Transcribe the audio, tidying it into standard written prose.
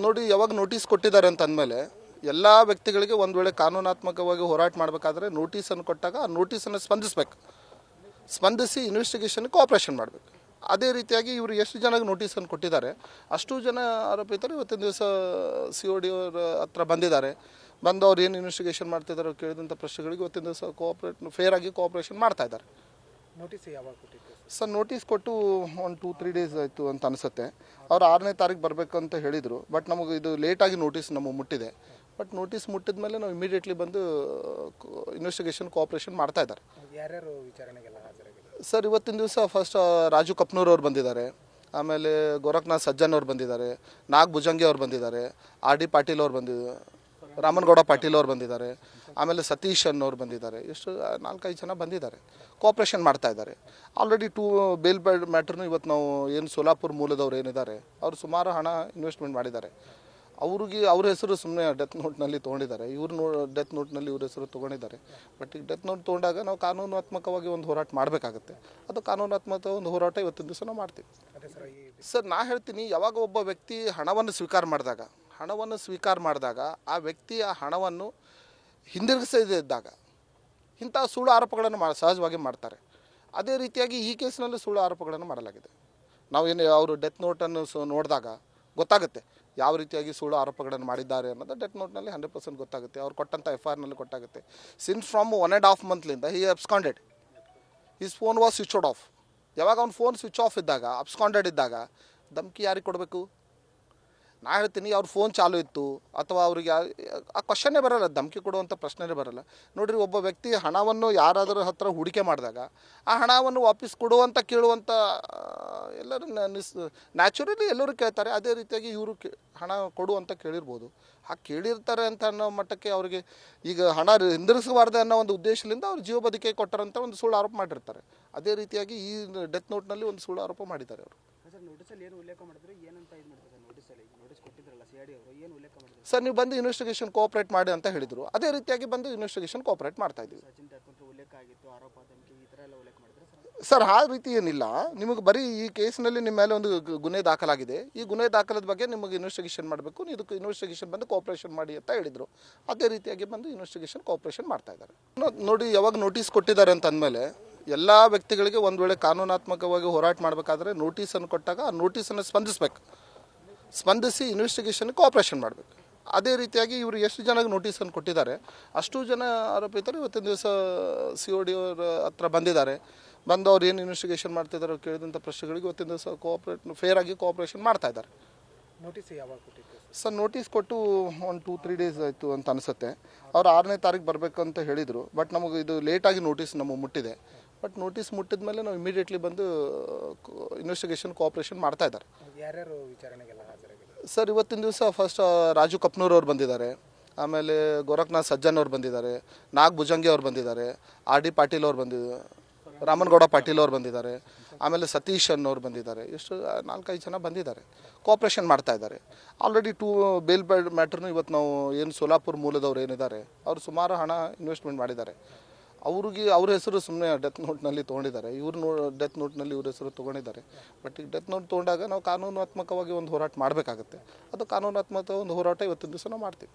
ನೋಡಿ ಯಾವಾಗ ನೋಟಿಸ್ ಕೊಟ್ಟಿದ್ದಾರೆ ಅಂತ ಅಂದಮೇಲೆ ಎಲ್ಲ ವ್ಯಕ್ತಿಗಳಿಗೆ ಒಂದು ವೇಳೆ ಕಾನೂನಾತ್ಮಕವಾಗಿ ಹೋರಾಟ ಮಾಡಬೇಕಾದ್ರೆ ನೋಟಿಸನ್ನು ಕೊಟ್ಟಾಗ ಆ ನೋಟಿಸನ್ನು ಸ್ಪಂದಿಸಿ ಇನ್ವೆಸ್ಟಿಗೇಷನ್ ಕೋಆಪ್ರೇಷನ್ ಮಾಡಬೇಕು. ಅದೇ ರೀತಿಯಾಗಿ ಇವರು ಎಷ್ಟು ಜನಕ್ಕೆ ನೋಟಿಸನ್ನು ಕೊಟ್ಟಿದ್ದಾರೆ ಅಷ್ಟು ಜನ ಆರೋಪಿತರು ಇವತ್ತಿನ ದಿವಸ COD ಅವರ ಹತ್ರ ಬಂದು ಅವ್ರು ಏನು ಇನ್ವೆಸ್ಟಿಗೇಷನ್ ಮಾಡ್ತಿದ್ದಾರೆ ಕೇಳಿದಂಥ ಪ್ರಶ್ನೆಗಳಿಗೆ ಇವತ್ತಿನ ದಿವಸ ಫೇರ್ ಆಗಿ ಕೋಆಪ್ರೇಷನ್ ಮಾಡ್ತಾ ಇದ್ದಾರೆ. ನೋಟಿಸ್ ಯಾವಾಗ ಕೊಟ್ಟಿತ್ತು ಸರ್? ನೋಟಿಸ್ ಕೊಟ್ಟು 1-2-3 ಡೇಸ್ ಆಯಿತು ಅಂತ ಅನಿಸುತ್ತೆ. ಅವ್ರು 6ನೇ ತಾರೀಕು ಬರಬೇಕು ಅಂತ ಹೇಳಿದರು. ಬಟ್ ನಮಗೆ ಇದು ಲೇಟಾಗಿ ನೋಟಿಸ್ ನಮಗೆ ಮುಟ್ಟಿದೆ. ಬಟ್ ನೋಟಿಸ್ ಮುಟ್ಟಿದ ಮೇಲೆ ನಾವು ಇಮಿಡಿಯೇಟ್ಲಿ ಬಂದು ಇನ್ವೆಸ್ಟಿಗೇಷನ್ ಕೋಆಪ್ರೇಷನ್ ಮಾಡ್ತಾ ಇದ್ದಾರೆ. ಯಾರ್ಯಾರು ವಿಚಾರಣೆಗೆಲ್ಲ ಹಾಜರಾಗಿದ್ದಾರೆ ಸರ್? ಇವತ್ತಿನ ದಿವಸ ಫಸ್ಟ್ ರಾಜು ಕಪ್ನೂರ್ ಅವ್ರು ಬಂದಿದ್ದಾರೆ, ಆಮೇಲೆ ಗೋರಖ್ನಾಥ್ ಸಜ್ಜನ್ ಅವ್ರು ಬಂದಿದ್ದಾರೆ, ನಾಗ್ ಭುಜಂಗಿ ಅವ್ರು ಬಂದಿದ್ದಾರೆ, RD ಪಾಟೀಲ್ ಅವ್ರು ಬಂದಿದ್ದಾರೆ, ರಾಮನಗೌಡ ಪಾಟೀಲ್ ಅವ್ರು ಬಂದಿದ್ದಾರೆ, ಆಮೇಲೆ ಸತೀಶ್ ಅನ್ನೋರು ಬಂದಿದ್ದಾರೆ. ಎಷ್ಟು 4-5 ಜನ ಬಂದಿದ್ದಾರೆ, ಕೋಆಪ್ರೇಷನ್ ಮಾಡ್ತಾ ಇದ್ದಾರೆ. ಆಲ್ರೆಡಿ ಬೇಲ್ ಮ್ಯಾಟ್ರನ್ನು ಇವತ್ತು ನಾವು ಏನು ಸೋಲಾಪುರ ಮೂಲದವ್ರು ಏನಿದ್ದಾರೆ ಅವರು ಸುಮಾರು ಹಣ ಇನ್ವೆಸ್ಟ್ಮೆಂಟ್ ಮಾಡಿದ್ದಾರೆ. ಅವ್ರ ಹೆಸರು ಸುಮ್ಮನೆ ಡೆತ್ ನೋಟ್ನಲ್ಲಿ ತೊಗೊಂಡಿದ್ದಾರೆ, ಡೆತ್ ನೋಟ್ನಲ್ಲಿ ಇವ್ರ ಹೆಸರು ತೊಗೊಂಡಿದ್ದಾರೆ. ಬಟ್ ಈಗ ಡೆತ್ ನೋಟ್ ತೊಗೊಂಡಾಗ ನಾವು ಕಾನೂನಾತ್ಮಕವಾಗಿ ಒಂದು ಹೋರಾಟ ಮಾಡಬೇಕಾಗುತ್ತೆ. ಅದು ಕಾನೂನಾತ್ಮಕ ಒಂದು ಹೋರಾಟ ಇವತ್ತಿನ ದಿವಸ ನಾವು ಮಾಡ್ತೀವಿ. ಸರ್, ನಾ ಹೇಳ್ತೀನಿ, ಯಾವಾಗ ಒಬ್ಬ ವ್ಯಕ್ತಿ ಹಣವನ್ನು ಸ್ವೀಕಾರ ಮಾಡಿದಾಗ ಆ ವ್ಯಕ್ತಿ ಆ ಹಣವನ್ನು ಹಿಂದಿರುಗಿಸದಿದ್ದಾಗ ಇಂಥ ಸುಳ್ಳು ಆರೋಪಗಳನ್ನು ಸಹಜವಾಗಿ ಮಾಡ್ತಾರೆ. ಅದೇ ರೀತಿಯಾಗಿ ಈ ಕೇಸಿನಲ್ಲಿ ಸುಳ್ಳು ಆರೋಪಗಳನ್ನು ಮಾಡಲಾಗಿದೆ. ನಾವೇನು ಅವರು ಡೆತ್ ನೋಟನ್ನು ನೋಡಿದಾಗ ಗೊತ್ತಾಗುತ್ತೆ ಯಾವ ರೀತಿಯಾಗಿ ಸುಳ್ಳು ಆರೋಪಗಳನ್ನು ಮಾಡಿದ್ದಾರೆ ಅನ್ನೋದು ಡೆತ್ ನೋಟ್ನಲ್ಲಿ 100% ಗೊತ್ತಾಗುತ್ತೆ. ಅವ್ರು ಕೊಟ್ಟಂಥ FIRನಲ್ಲಿ ಗೊತ್ತಾಗುತ್ತೆ. ಸಿನ್ಸ್ ಫ್ರಮ್ 1.5 ಮಂತ್ಲಿಂದ he absconded, his phone was switched off. ಯಾವಾಗ ಅವ್ನ ಫೋನ್ ಸ್ವಿಚ್ ಆಫ್ ಇದ್ದಾಗ, ಅಬ್ಸ್ಕಾಂಡೆಡ್ ಇದ್ದಾಗ ಧಮಕಿ ಯಾರಿಗೆ ಕೊಡಬೇಕು? ನಾ ಹೇಳ್ತೀನಿ, ಅವ್ರ ಫೋನ್ ಚಾಲು ಇತ್ತು ಅಥವಾ ಅವ್ರಿಗೆ ಆ ಕ್ವಶನ್ನೇ ಬರೋಲ್ಲ, ಧಮಕಿ ಕೊಡುವಂಥ ಪ್ರಶ್ನೆನೇ ಬರೋಲ್ಲ. ನೋಡಿರಿ, ಒಬ್ಬ ವ್ಯಕ್ತಿ ಹಣವನ್ನು ಯಾರಾದರೂ ಹತ್ರ ಹೂಡಿಕೆ ಮಾಡಿದಾಗ ಆ ಹಣವನ್ನು ವಾಪಸ್ ಕೊಡುವಂಥ ಕೇಳುವಂಥ ಎಲ್ಲರೂ ನ್ಯಾಚುರಲಿ ಎಲ್ಲರೂ ಕೇಳ್ತಾರೆ. ಅದೇ ರೀತಿಯಾಗಿ ಇವರು ಹಣ ಕೊಡು ಅಂತ ಕೇಳಿರ್ಬೋದು. ಕೇಳಿರ್ತಾರೆ ಅಂತ ಅನ್ನೋ ಮಟ್ಟಕ್ಕೆ ಅವರಿಗೆ ಈಗ ಹಣ ಹಿಂದಿರಿಸಬಾರ್ದು ಅನ್ನೋ ಒಂದು ಉದ್ದೇಶದಿಂದ ಅವ್ರು ಜೀವ ಬದುಕಿಗೆ ಕೊಟ್ಟರಂತ ಒಂದು ಸುಳ್ಳು ಆರೋಪ ಮಾಡಿರ್ತಾರೆ. ಅದೇ ರೀತಿಯಾಗಿ ಈ ಡೆತ್ ನೋಟ್ನಲ್ಲಿ ಒಂದು ಸುಳ್ಳು ಆರೋಪ ಮಾಡಿದ್ದಾರೆ ಅವರು. ಸರ್, ನೀವು ಬಂದು ಇನ್ವೆಸ್ಟಿಗೇಷನ್ ಕೋಆಪ್ರೇಟ್ ಮಾಡಿ ಅಂತ ಹೇಳಿದರು. ಅದೇ ರೀತಿಯಾಗಿ ಬಂದು ಇನ್ವೆಸ್ಟಿಗೇಷನ್ ಕೋಆಪ್ರೇಟ್ ಮಾಡ್ತಾ ಇದ್ದೀವಿ. ಸರ್, ಆ ರೀತಿ ಏನಿಲ್ಲ. ನಿಮಗೆ ಬರೀ ಈ ಕೇಸಿನಲ್ಲಿ ನಿಮ್ಮ ಮೇಲೆ ಒಂದು ಗುನೆ ದಾಖಲಾಗಿದೆ. ಈ ಗುನೆ ದಾಖಲಾದ ಬಗ್ಗೆ ನಿಮಗೆ ಇನ್ವೆಸ್ಟಿಗೇಷನ್ ಮಾಡಬೇಕು, ಇದಕ್ಕೆ ಇನ್ವೆಸ್ಟಿಗೇಷನ್ ಬಂದು ಕೋಆಪ್ರೇಷನ್ ಮಾಡಿ ಅಂತ ಹೇಳಿದರು. ಅದೇ ರೀತಿಯಾಗಿ ಬಂದು ಇನ್ವೆಸ್ಟಿಗೇಷನ್ ಕೋಆಪ್ರೇಷನ್ ಮಾಡ್ತಾ ಇದ್ದಾರೆ. ನೋಡಿ, ಯಾವಾಗ ನೋಟಿಸ್ ಕೊಟ್ಟಿದ್ದಾರೆ ಅಂತ ಅಂದಮೇಲೆ ಎಲ್ಲ ವ್ಯಕ್ತಿಗಳಿಗೆ ಒಂದು ವೇಳೆ ಕಾನೂನಾತ್ಮಕವಾಗಿ ಹೋರಾಟ ಮಾಡಬೇಕಾದ್ರೆ ನೋಟಿಸನ್ನು ಕೊಟ್ಟಾಗ ಆ ನೋಟಿಸನ್ನು ಸ್ಪಂದಿಸಿ ಇನ್ವೆಸ್ಟಿಗೇಷನ್ ಕೋಆಪ್ರೇಷನ್ ಮಾಡಬೇಕು. ಅದೇ ರೀತಿಯಾಗಿ ಇವರು ಎಷ್ಟು ಜನಕ್ಕೆ ನೋಟಿಸನ್ನು ಕೊಟ್ಟಿದ್ದಾರೆ ಅಷ್ಟು ಜನ ಆರೋಪಿತರು ಇವತ್ತಿನ ದಿವಸ COD ಅವರ ಹತ್ರ ಬಂದು ಅವ್ರು ಏನು ಇನ್ವೆಸ್ಟಿಗೇಷನ್ ಮಾಡ್ತಿದ್ದಾರೆ ಕೇಳಿದಂಥ ಪ್ರಶ್ನೆಗಳಿಗೆ ಇವತ್ತಿನ ದಿವಸ ಫೇರ್ ಆಗಿ ಕೋಆಪ್ರೇಷನ್ ಮಾಡ್ತಾ ಇದ್ದಾರೆ. ನೋಟಿಸ್ ಯಾವಾಗ ಕೊಟ್ಟಿತ್ತು ಸರ್? ನೋಟಿಸ್ ಕೊಟ್ಟು 1-2-3 ಡೇಸ್ ಆಯಿತು ಅಂತ ಅನಿಸುತ್ತೆ. ಅವ್ರು 6ನೇ ತಾರೀಕು ಬರಬೇಕು ಅಂತ ಹೇಳಿದರು. ಬಟ್ ನಮಗೆ ಇದು ಲೇಟಾಗಿ ನೋಟಿಸ್ ನಮಗೆ ಮುಟ್ಟಿದೆ. ಬಟ್ ನೋಟಿಸ್ ಮುಟ್ಟಿದ ಮೇಲೆ ನಾವು ಇಮಿಡಿಯೇಟ್ಲಿ ಬಂದು ಇನ್ವೆಸ್ಟಿಗೇಷನ್ ಕೋಆಪ್ರೇಷನ್ ಮಾಡ್ತಾ ಇದ್ದಾರೆ. ಯಾರ್ಯಾರು ವಿಚಾರಣೆಗೆಲ್ಲ ಹಾಜರಾಗಿದ್ದಾರೆ ಸರ್? ಇವತ್ತಿನ ದಿವಸ ಫಸ್ಟ್ ರಾಜು ಕಪ್ನೂರ್ ಅವ್ರು ಬಂದಿದ್ದಾರೆ, ಆಮೇಲೆ ಗೋರಖ್ನಾಥ್ ಸಜ್ಜನ್ ಅವ್ರು ಬಂದಿದ್ದಾರೆ, ನಾಗ್ ಭುಜಂಗಿ ಅವ್ರು ಬಂದಿದ್ದಾರೆ, RD ಪಾಟೀಲ್ ಅವ್ರು ಬಂದಿದ್ದಾರೆ, ರಾಮನಗೌಡ ಪಾಟೀಲ್ ಅವ್ರು ಬಂದಿದ್ದಾರೆ, ಆಮೇಲೆ ಸತೀಶ್ ಅನ್ನೋರು ಬಂದಿದ್ದಾರೆ. ಎಷ್ಟು 4-5 ಜನ ಬಂದಿದ್ದಾರೆ, ಕೋಆಪ್ರೇಷನ್ ಮಾಡ್ತಾ ಇದ್ದಾರೆ. ಆಲ್ರೆಡಿ ಬೇಲ್ ಮ್ಯಾಟ್ರನ್ನು ಇವತ್ತು ನಾವು ಏನು ಸೋಲಾಪುರ ಮೂಲದವ್ರು ಏನಿದ್ದಾರೆ ಅವರು ಸುಮಾರು ಹಣ ಇನ್ವೆಸ್ಟ್ಮೆಂಟ್ ಮಾಡಿದ್ದಾರೆ. ಅವ್ರ ಹೆಸರು ಸುಮ್ಮನೆ ಡೆತ್ ನೋಟ್ನಲ್ಲಿ ತೊಗೊಂಡಿದ್ದಾರೆ, ಡೆತ್ ನೋಟ್ನಲ್ಲಿ ಇವ್ರ ಹೆಸರು ತೊಗೊಂಡಿದ್ದಾರೆ. ಬಟ್ ಈಗ ಡೆತ್ ನೋಟ್ ತೊಗೊಂಡಾಗ ನಾವು ಕಾನೂನಾತ್ಮಕವಾಗಿ ಒಂದು ಹೋರಾಟ ಮಾಡಬೇಕಾಗುತ್ತೆ. ಅದು ಕಾನೂನಾತ್ಮಕ ಒಂದು ಹೋರಾಟ ಇವತ್ತಿನ ದಿವಸ ನಾವು ಮಾಡ್ತೀವಿ.